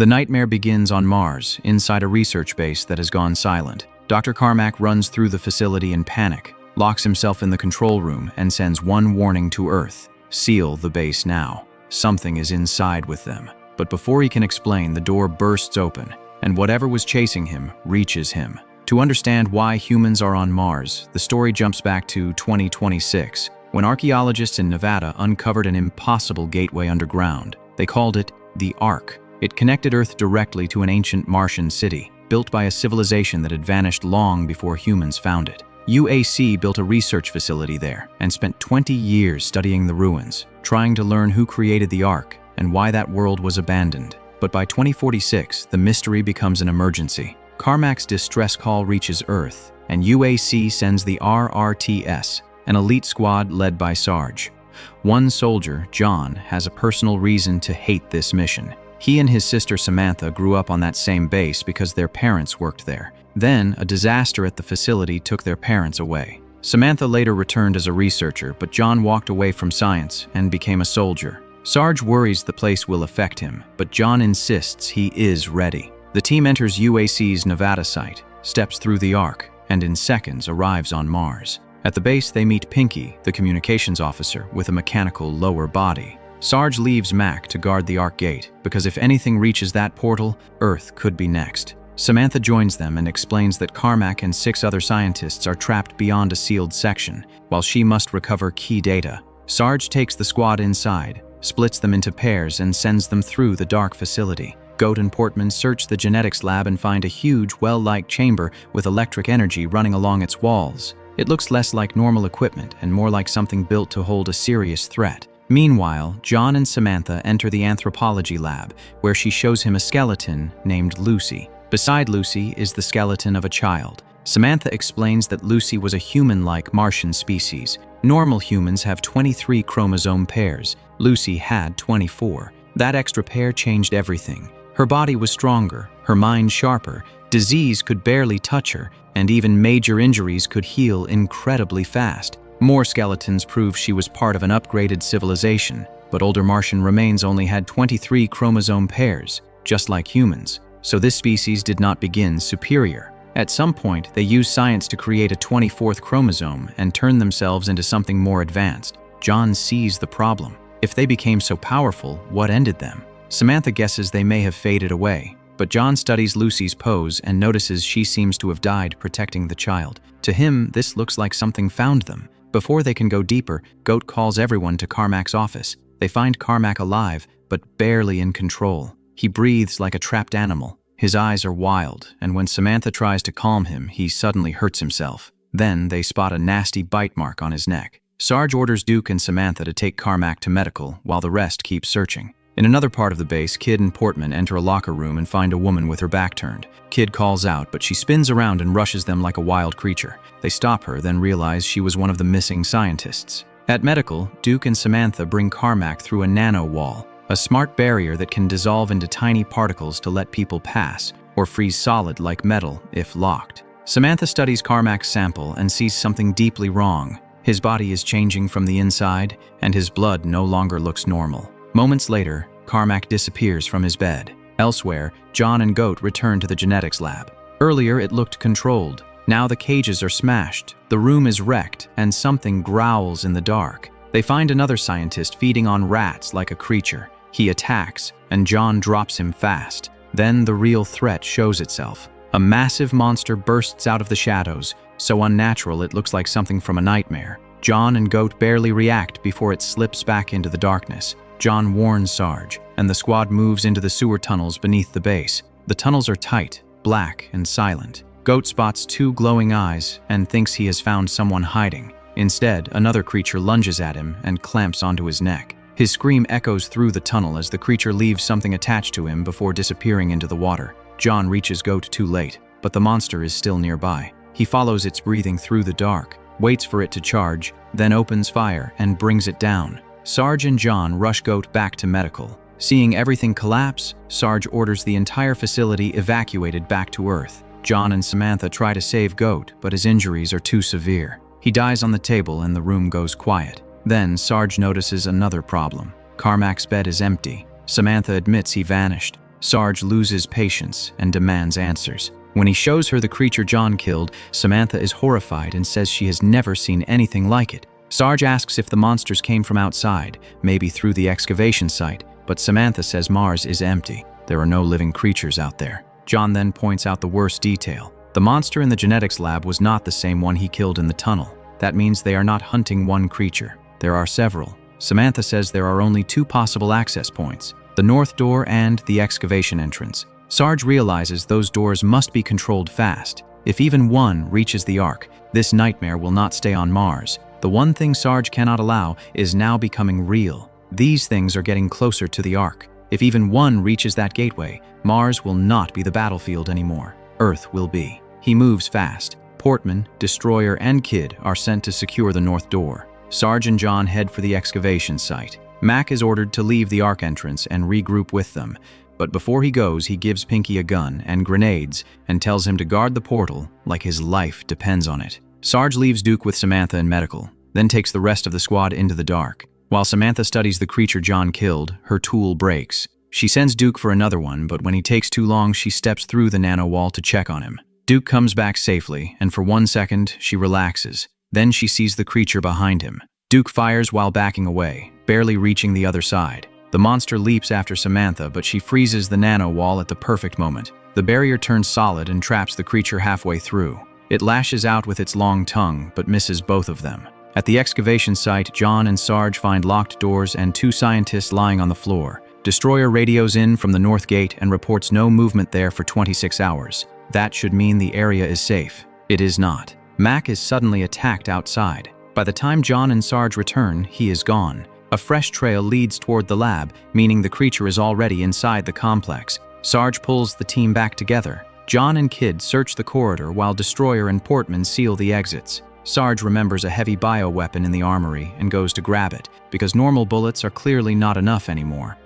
The nightmare begins on Mars, inside a research base that has gone silent. Dr. Carmack runs through the facility in panic, locks himself in the control room, and sends one warning to Earth: seal the base now. Something is inside with them. But before he can explain, the door bursts open, and whatever was chasing him reaches him. To understand why humans are on Mars, the story jumps back to 2026, when archaeologists in Nevada uncovered an impossible gateway underground. They called it the Ark. It connected Earth directly to an ancient Martian city, built by a civilization that had vanished long before humans found it. UAC built a research facility there and spent 20 years studying the ruins, trying to learn who created the Ark and why that world was abandoned. But by 2046, the mystery becomes an emergency. Carmack's distress call reaches Earth, and UAC sends the RRTS, an elite squad led by Sarge. One soldier, John, has a personal reason to hate this mission. He and his sister Samantha grew up on that same base because their parents worked there. Then, a disaster at the facility took their parents away. Samantha later returned as a researcher, but John walked away from science and became a soldier. Sarge worries the place will affect him, but John insists he is ready. The team enters UAC's Nevada site, steps through the Ark, and in seconds arrives on Mars. At the base, they meet Pinky, the communications officer, with a mechanical lower body. Sarge leaves Mac to guard the Ark gate, because if anything reaches that portal, Earth could be next. Samantha joins them and explains that Carmack and 6 other scientists are trapped beyond a sealed section, while she must recover key data. Sarge takes the squad inside, splits them into pairs, and sends them through the dark facility. Goat and Portman search the genetics lab and find a huge, well-like chamber with electric energy running along its walls. It looks less like normal equipment and more like something built to hold a serious threat. Meanwhile, John and Samantha enter the anthropology lab, where she shows him a skeleton named Lucy. Beside Lucy is the skeleton of a child. Samantha explains that Lucy was a human-like Martian species. Normal humans have 23 chromosome pairs. Lucy had 24. That extra pair changed everything. Her body was stronger, her mind sharper, disease could barely touch her, and even major injuries could heal incredibly fast. More skeletons prove she was part of an upgraded civilization, but older Martian remains only had 23 chromosome pairs, just like humans. So this species did not begin superior. At some point, they used science to create a 24th chromosome and turn themselves into something more advanced. John sees the problem. If they became so powerful, what ended them? Samantha guesses they may have faded away, but John studies Lucy's pose and notices she seems to have died protecting the child. To him, this looks like something found them. Before they can go deeper, Goat calls everyone to Carmack's office. They find Carmack alive, but barely in control. He breathes like a trapped animal. His eyes are wild, and when Samantha tries to calm him, he suddenly hurts himself. Then they spot a nasty bite mark on his neck. Sarge orders Duke and Samantha to take Carmack to medical, while the rest keep searching. In another part of the base, Kid and Portman enter a locker room and find a woman with her back turned. Kid calls out, but she spins around and rushes them like a wild creature. They stop her, then realize she was one of the missing scientists. At medical, Duke and Samantha bring Carmack through a nano wall, a smart barrier that can dissolve into tiny particles to let people pass, or freeze solid like metal if locked. Samantha studies Carmack's sample and sees something deeply wrong. His body is changing from the inside, and his blood no longer looks normal. Moments later, Carmack disappears from his bed. Elsewhere, John and Goat return to the genetics lab. Earlier, it looked controlled. Now the cages are smashed, the room is wrecked, and something growls in the dark. They find another scientist feeding on rats like a creature. He attacks, and John drops him fast. Then the real threat shows itself. A massive monster bursts out of the shadows, so unnatural it looks like something from a nightmare. John and Goat barely react before it slips back into the darkness. John warns Sarge, and the squad moves into the sewer tunnels beneath the base. The tunnels are tight, black, and silent. Goat spots 2 glowing eyes and thinks he has found someone hiding. Instead, another creature lunges at him and clamps onto his neck. His scream echoes through the tunnel as the creature leaves something attached to him before disappearing into the water. John reaches Goat too late, but the monster is still nearby. He follows its breathing through the dark, waits for it to charge, then opens fire and brings it down. Sarge and John rush Goat back to medical. Seeing everything collapse, Sarge orders the entire facility evacuated back to Earth. John and Samantha try to save Goat, but his injuries are too severe. He dies on the table and the room goes quiet. Then Sarge notices another problem. Carmack's bed is empty. Samantha admits he vanished. Sarge loses patience and demands answers. When he shows her the creature John killed, Samantha is horrified and says she has never seen anything like it. Sarge asks if the monsters came from outside, maybe through the excavation site, but Samantha says Mars is empty. There are no living creatures out there. John then points out the worst detail. The monster in the genetics lab was not the same one he killed in the tunnel. That means they are not hunting one creature. There are several. Samantha says there are only 2 possible access points, the north door and the excavation entrance. Sarge realizes those doors must be controlled fast. If even one reaches the Ark, this nightmare will not stay on Mars. The one thing Sarge cannot allow is now becoming real. These things are getting closer to the Ark. If even one reaches that gateway, Mars will not be the battlefield anymore. Earth will be. He moves fast. Portman, Destroyer, and Kid are sent to secure the north door. Sarge and John head for the excavation site. Mac is ordered to leave the Ark entrance and regroup with them. But before he goes, he gives Pinky a gun and grenades and tells him to guard the portal like his life depends on it. Sarge leaves Duke with Samantha in medical, then takes the rest of the squad into the dark. While Samantha studies the creature John killed, her tool breaks. She sends Duke for another one, but when he takes too long, she steps through the nano wall to check on him. Duke comes back safely, and for 1 second, she relaxes. Then she sees the creature behind him. Duke fires while backing away, barely reaching the other side. The monster leaps after Samantha, but she freezes the nano wall at the perfect moment. The barrier turns solid and traps the creature halfway through. It lashes out with its long tongue, but misses both of them. At the excavation site, John and Sarge find locked doors and 2 scientists lying on the floor. Destroyer radios in from the north gate and reports no movement there for 26 hours. That should mean the area is safe. It is not. Mac is suddenly attacked outside. By the time John and Sarge return, he is gone. A fresh trail leads toward the lab, meaning the creature is already inside the complex. Sarge pulls the team back together. John and Kid search the corridor while Destroyer and Portman seal the exits. Sarge remembers a heavy bioweapon in the armory and goes to grab it, because normal bullets are clearly not enough anymore.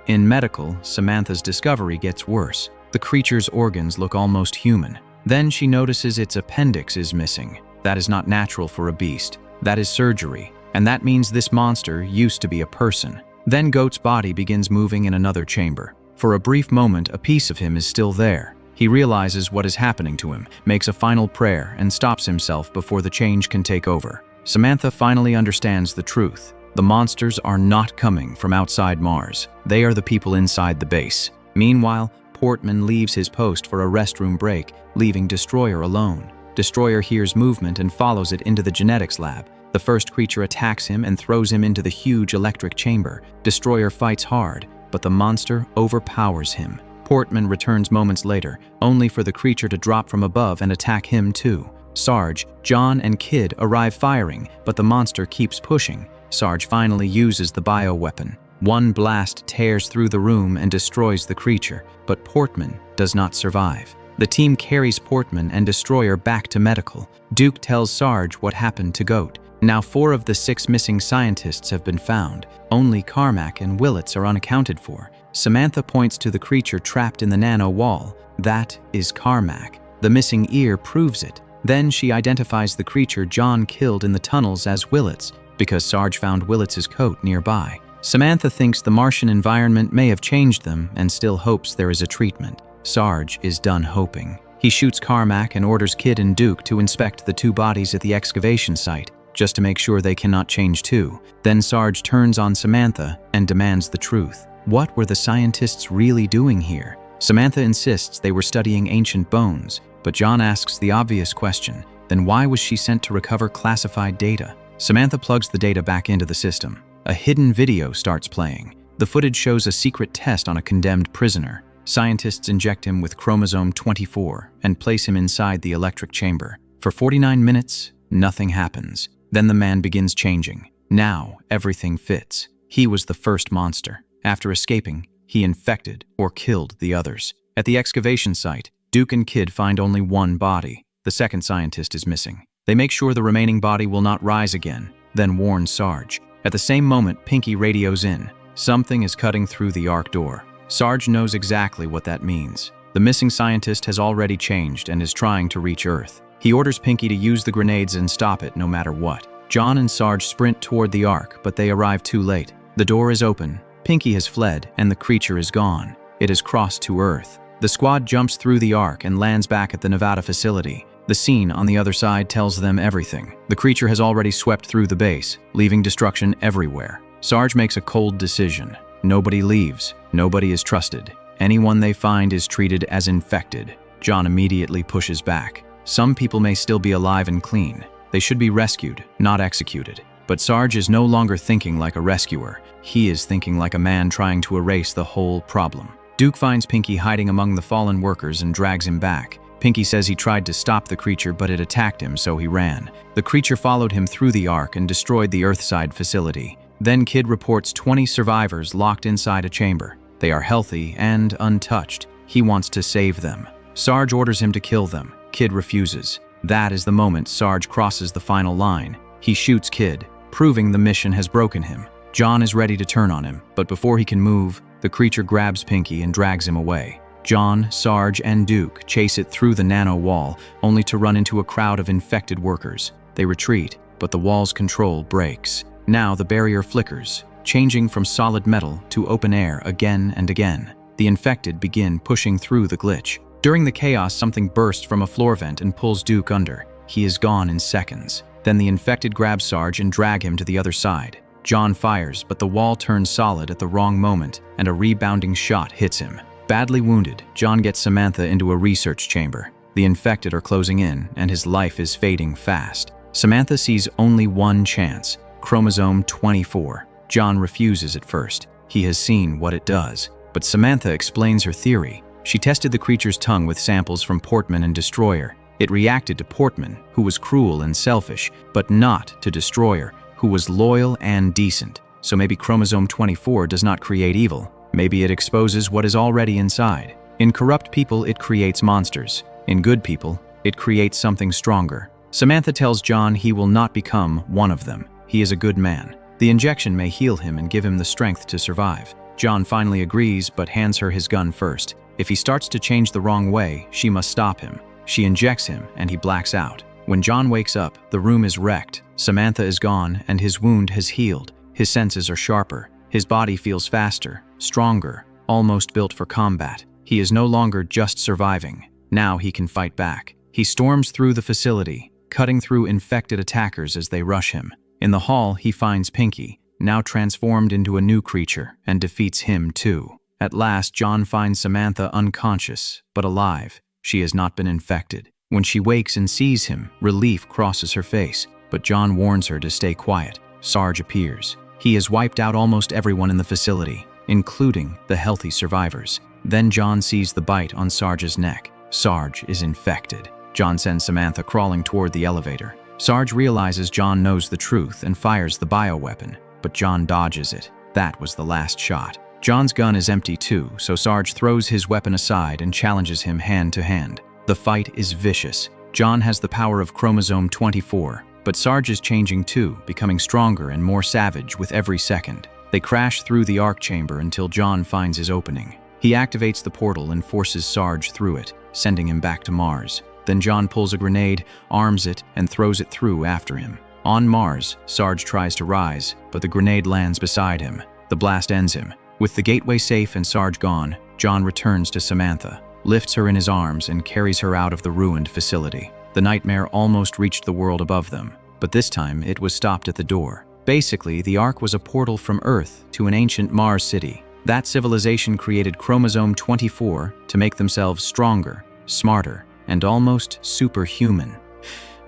In medical, Samantha's discovery gets worse. The creature's organs look almost human. Then she notices its appendix is missing. That is not natural for a beast. That is surgery, and that means this monster used to be a person. Then Goat's body begins moving in another chamber. For a brief moment, a piece of him is still there. He realizes what is happening to him, makes a final prayer, and stops himself before the change can take over. Samantha finally understands the truth. The monsters are not coming from outside Mars. They are the people inside the base. Meanwhile, Portman leaves his post for a restroom break, leaving Destroyer alone. Destroyer hears movement and follows it into the genetics lab. The first creature attacks him and throws him into the huge electric chamber. Destroyer fights hard, but the monster overpowers him. Portman returns moments later, only for the creature to drop from above and attack him too. Sarge, John, and Kid arrive firing, but the monster keeps pushing. Sarge finally uses the bioweapon. One blast tears through the room and destroys the creature, but Portman does not survive. The team carries Portman and Destroyer back to medical. Duke tells Sarge what happened to Goat. Now 4 of the 6 missing scientists have been found. Only Carmack and Willits are unaccounted for. Samantha points to the creature trapped in the nano wall. That is Carmack. The missing ear proves it. Then she identifies the creature John killed in the tunnels as Willits, because Sarge found Willits' coat nearby. Samantha thinks the Martian environment may have changed them and still hopes there is a treatment. Sarge is done hoping. He shoots Carmack and orders Kid and Duke to inspect the 2 bodies at the excavation site, just to make sure they cannot change too. Then Sarge turns on Samantha and demands the truth. What were the scientists really doing here? Samantha insists they were studying ancient bones, but John asks the obvious question, then why was she sent to recover classified data? Samantha plugs the data back into the system. A hidden video starts playing. The footage shows a secret test on a condemned prisoner. Scientists inject him with chromosome 24 and place him inside the electric chamber. For 49 minutes, nothing happens. Then the man begins changing. Now, everything fits. He was the first monster. After escaping, he infected or killed the others. At the excavation site, Duke and Kid find only 1 body. The second scientist is missing. They make sure the remaining body will not rise again, then warn Sarge. At the same moment, Pinky radios in. Something is cutting through the Ark door. Sarge knows exactly what that means. The missing scientist has already changed and is trying to reach Earth. He orders Pinky to use the grenades and stop it no matter what. John and Sarge sprint toward the Ark, but they arrive too late. The door is open. Pinky has fled, and the creature is gone. It has crossed to Earth. The squad jumps through the arc and lands back at the Nevada facility. The scene on the other side tells them everything. The creature has already swept through the base, leaving destruction everywhere. Sarge makes a cold decision. Nobody leaves. Nobody is trusted. Anyone they find is treated as infected. John immediately pushes back. Some people may still be alive and clean. They should be rescued, not executed. But Sarge is no longer thinking like a rescuer. He is thinking like a man trying to erase the whole problem. Duke finds Pinky hiding among the fallen workers and drags him back. Pinky says he tried to stop the creature, but it attacked him, so he ran. The creature followed him through the arc and destroyed the Earthside facility. Then Kid reports 20 survivors locked inside a chamber. They are healthy and untouched. He wants to save them. Sarge orders him to kill them. Kid refuses. That is the moment Sarge crosses the final line. He shoots Kid, proving the mission has broken him. John is ready to turn on him, but before he can move, the creature grabs Pinky and drags him away. John, Sarge, and Duke chase it through the nano wall, only to run into a crowd of infected workers. They retreat, but the wall's control breaks. Now the barrier flickers, changing from solid metal to open air again and again. The infected begin pushing through the glitch. During the chaos, something bursts from a floor vent and pulls Duke under. He is gone in seconds. Then the infected grab Sarge and drag him to the other side. John fires, but the wall turns solid at the wrong moment, and a rebounding shot hits him. Badly wounded, John gets Samantha into a research chamber. The infected are closing in, and his life is fading fast. Samantha sees only one chance, chromosome 24. John refuses at first. He has seen what it does. But Samantha explains her theory. She tested the creature's tongue with samples from Portman and Destroyer. It reacted to Portman, who was cruel and selfish, but not to Destroyer, who was loyal and decent. So maybe chromosome 24 does not create evil. Maybe it exposes what is already inside. In corrupt people, it creates monsters. In good people, it creates something stronger. Samantha tells John he will not become one of them. He is a good man. The injection may heal him and give him the strength to survive. John finally agrees, but hands her his gun first. If he starts to change the wrong way, she must stop him. She injects him, and he blacks out. When John wakes up, the room is wrecked. Samantha is gone, and his wound has healed. His senses are sharper. His body feels faster, stronger, almost built for combat. He is no longer just surviving. Now he can fight back. He storms through the facility, cutting through infected attackers as they rush him. In the hall, he finds Pinky, now transformed into a new creature, and defeats him too. At last, John finds Samantha unconscious, but alive. She has not been infected. When she wakes and sees him, relief crosses her face, but John warns her to stay quiet. Sarge appears. He has wiped out almost everyone in the facility, including the healthy survivors. Then John sees the bite on Sarge's neck. Sarge is infected. John sends Samantha crawling toward the elevator. Sarge realizes John knows the truth and fires the bioweapon, but John dodges it. That was the last shot. John's gun is empty too, so Sarge throws his weapon aside and challenges him hand to hand. The fight is vicious. John has the power of chromosome 24, but Sarge is changing too, becoming stronger and more savage with every second. They crash through the arc chamber until John finds his opening. He activates the portal and forces Sarge through it, sending him back to Mars. Then John pulls a grenade, arms it, and throws it through after him. On Mars, Sarge tries to rise, but the grenade lands beside him. The blast ends him. With the gateway safe and Sarge gone, John returns to Samantha, lifts her in his arms, and carries her out of the ruined facility. The nightmare almost reached the world above them, but this time it was stopped at the door. Basically, the Ark was a portal from Earth to an ancient Mars city. That civilization created chromosome 24 to make themselves stronger, smarter, and almost superhuman.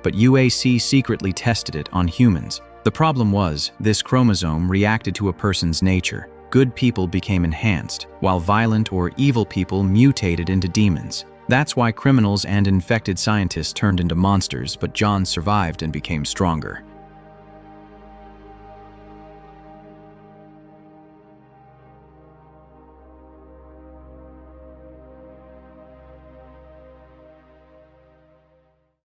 But UAC secretly tested it on humans. The problem was, this chromosome reacted to a person's nature. Good people became enhanced, while violent or evil people mutated into demons. That's why criminals and infected scientists turned into monsters, but John survived and became stronger.